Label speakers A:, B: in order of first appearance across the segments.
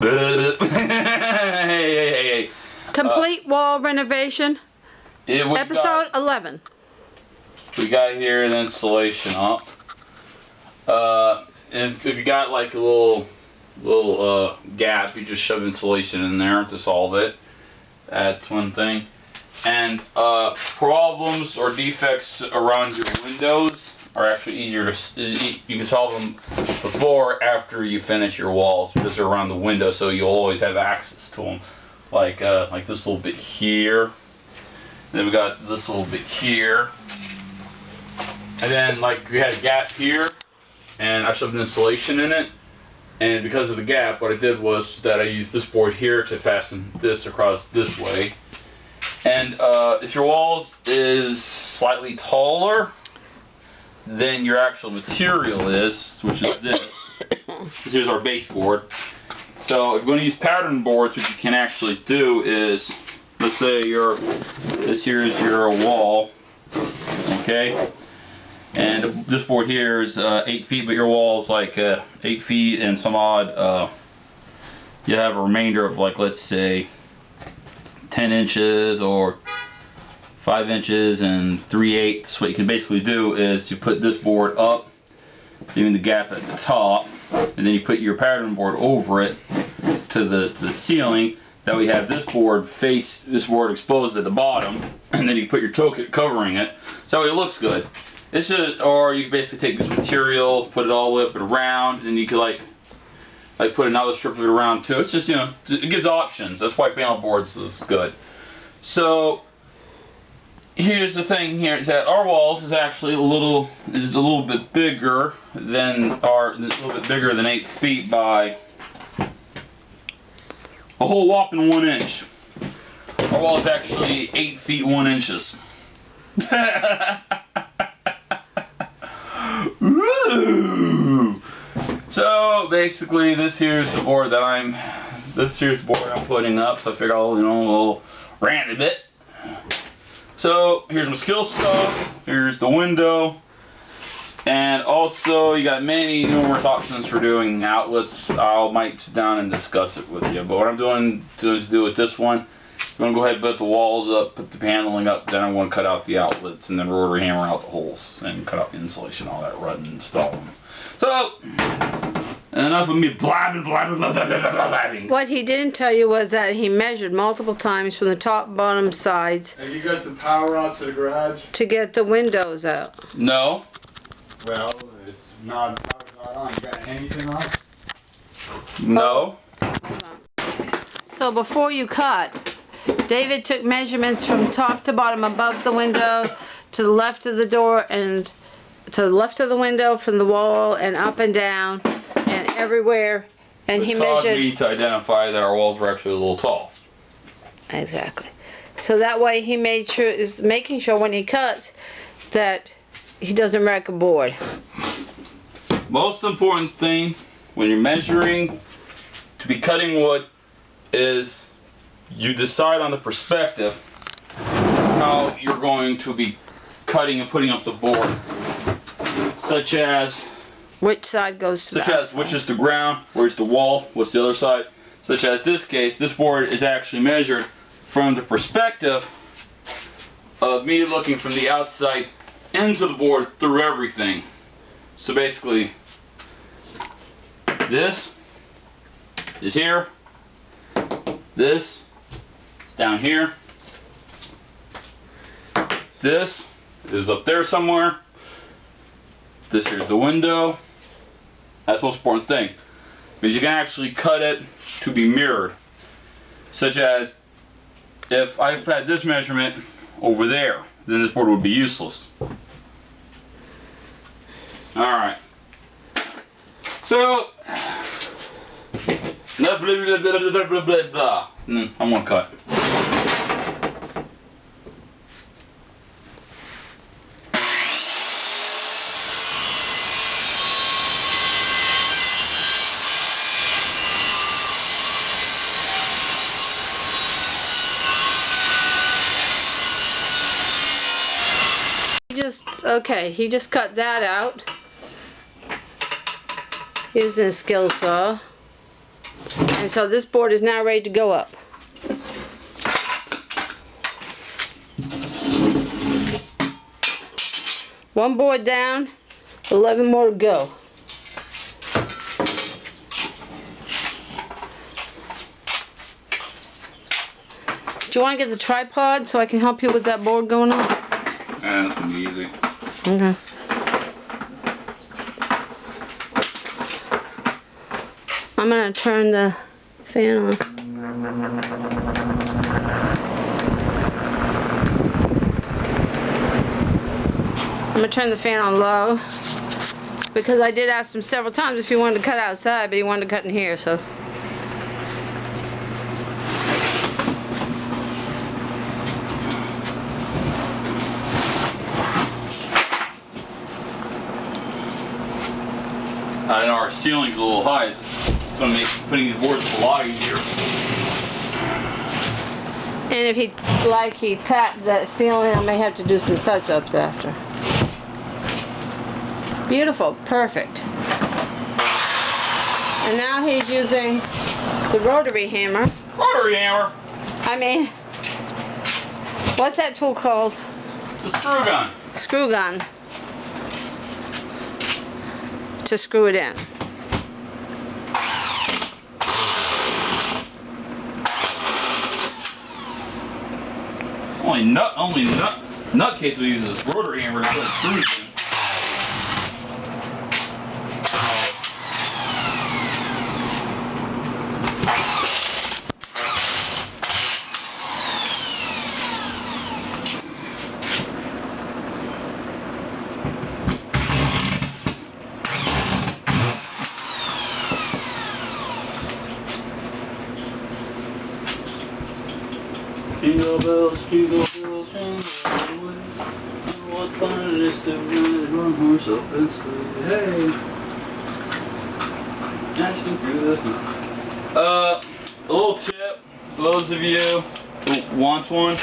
A: Hey.
B: Complete wall renovation. Episode 11.
A: We got here the insulation up. If you got like a little gap, you just shove insulation in there to solve it. That's one thing. And problems or defects around your windows are actually easier to, you can solve them before or after you finish your walls because they're around the window, so you'll always have access to them. Like this little bit here. And then we got this little bit here. And then like we had a gap here, and I shoved insulation in it. And because of the gap, what I did was that I used this board here to fasten this across this way. And if your walls is slightly taller than your actual material is, which is this. Here's our baseboard. So if you're going to use pattern boards, what you can actually do is, let's say this here is your wall, okay? And this board here is 8 feet, but your wall is like 8 feet and some odd. You have a remainder of like, let's say 10 inches or 5 inches and 3/8. What you can basically do is you put this board up, leaving the gap at the top, and then you put your pattern board over it to the ceiling. That we have this board exposed at the bottom, and then you put your toolkit covering it. So it looks good. It's just, or you can basically take this material, put it all the way up and around, and you could like put another strip of it around too. It's just, you know, it gives options. That's why panel boards is good. So here's the thing here, is that our walls is actually a little bit bigger than 8 feet by a whole whopping 1 inch. Our wall is actually 8 feet 1 inches. Ooh. So basically, this here's the board that I'm putting up. So I figured I'll rant a bit. So here's my skill stuff. Here's the window, and also you got numerous options for doing outlets. I might sit down and discuss it with you. But what I'm doing to do with this one, I'm gonna go ahead and put the walls up, put the paneling up. Then I'm gonna cut out the outlets and then rotary hammer out the holes and cut out the insulation, all that, run and install them. So enough of me blabbing.
B: What he didn't tell you was that he measured multiple times from the top, bottom, sides.
C: Have you got the power out to the garage?
B: To get the windows out.
A: No.
C: Well, it's not, power's not on. You got anything on?
A: No.
B: So before you cut, David took measurements from top to bottom, above the window, to the left of the door, and to the left of the window, from the wall, and up and down, and everywhere. And he measured.
A: Caused me to identify that our walls were actually a little tall.
B: Exactly. So that way he making sure when he cuts that he doesn't wreck a board.
A: Most important thing when you're measuring to be cutting wood is you decide on the perspective how you're going to be cutting and putting up the board, such as
B: which side goes to
A: which is the ground, where's the wall, what's the other side. Such as this case, this board is actually measured from the perspective of me looking from the outside into the board through everything. So basically, this is here, this is down here, this is up there somewhere, this here's the window. That's the most important thing, because you can actually cut it to be mirrored. Such as, if I've had this measurement over there, then this board would be useless. Alright. So, blah, blah, blah, blah, blah, blah, blah. I'm gonna cut.
B: He just cut that out using a skill saw. And so this board is now ready to go up. One board down, 11 more to go. Do you want to get the tripod so I can help you with that board going on?
A: Yeah, that's gonna be easy.
B: Okay. I'm gonna turn the fan on. I'm gonna turn the fan on low because I did ask him several times if he wanted to cut outside, but he wanted to cut in here, so.
A: I know our ceiling's a little high. It's gonna make putting these boards a lot easier.
B: And if he tapped that ceiling, I may have to do some touch-ups after. Beautiful, perfect. And now he's using the rotary hammer.
A: Rotary hammer.
B: I mean, what's that tool called?
A: It's a screw gun.
B: Screw gun. To screw it in.
A: Only nutcase will use this rotary hammer to put screws in. Jingle bells, jingle bells, jingle all the way. What fun it is to ride one horse open sleigh. Hey, dashing through the snow. A little tip for those of you who want one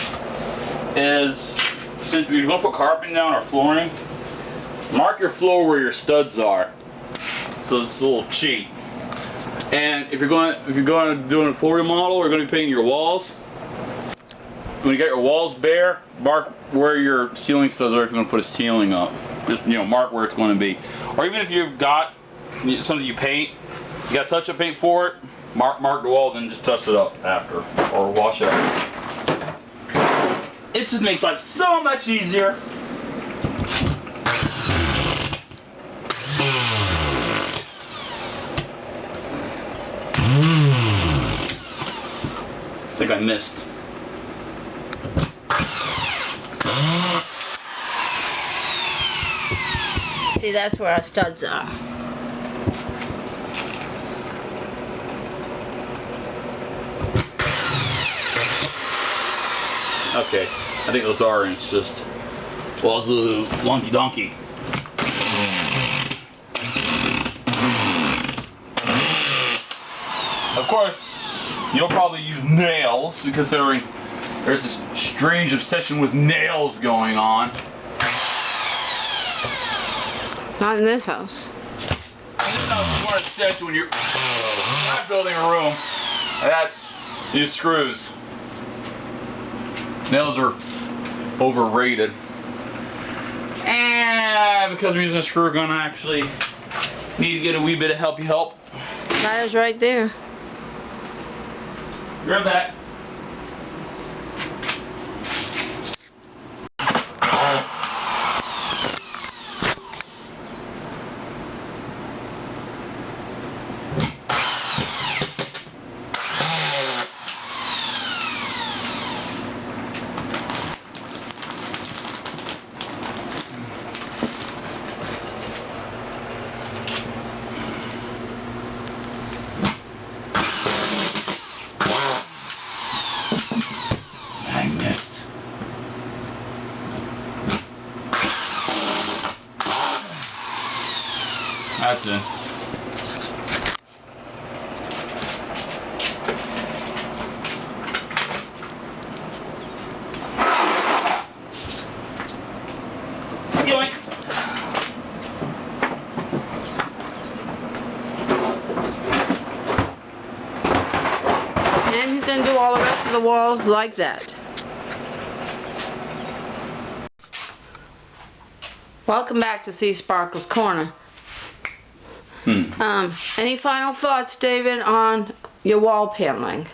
A: is, since you're gonna put carpeting down or flooring, mark your floor where your studs are. So it's a little cheat. And if you're going to do a floor remodel or going to be painting your walls, when you got your walls bare, mark where your ceiling studs are if you're going to put a ceiling up. Just, mark where it's going to be. Or even if you've got something you paint, you got touch-up paint for it, mark the wall, then just touch it up after, or wash it out. It just makes life so much easier. I think I missed.
B: See, that's where our studs are.
A: Okay, I think those are, and it's just, well, it's a little lunky donkey. Of course, you'll probably use nails, considering there's this strange obsession with nails going on.
B: Not in this house.
A: It's not more obsession when you're not building a room. And that's these screws. Nails are overrated. And because I'm using a screw gun, I actually need to get a wee bit of help.
B: That is right there.
A: Grab that.
B: And he's gonna do all the rest of the walls like that. Welcome back to seasparkles Corner. Any final thoughts, David, on your wall paneling?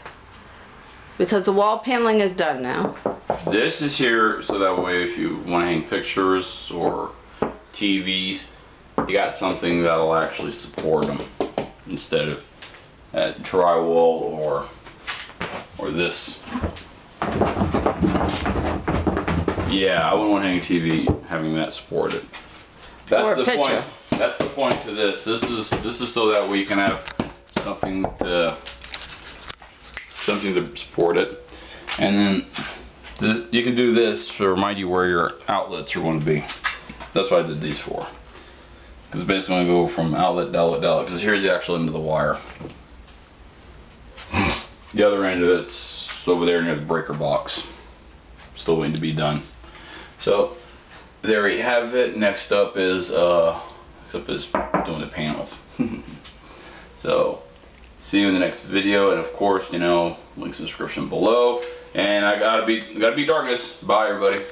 B: Because the wall paneling is done now.
A: This is here so that way if you want to hang pictures or TVs, you got something that'll actually support them instead of that drywall or this. Yeah, I wouldn't want to hang a TV having that supported. That's
B: Or a
A: the
B: picture.
A: point. That's the point to this. This is so that way you can have something to support it, and then you can do this to remind you where your outlets are going to be. That's what I did these for. Because basically I go from outlet to outlet to outlet. Because here's the actual end of the wire. The other end of it's over there near the breaker box. Still waiting to be done. So there we have it. Next up is doing the panels. So see you in the next video, and of course, you know, links in the description below. And I gotta be darkness. Bye, everybody.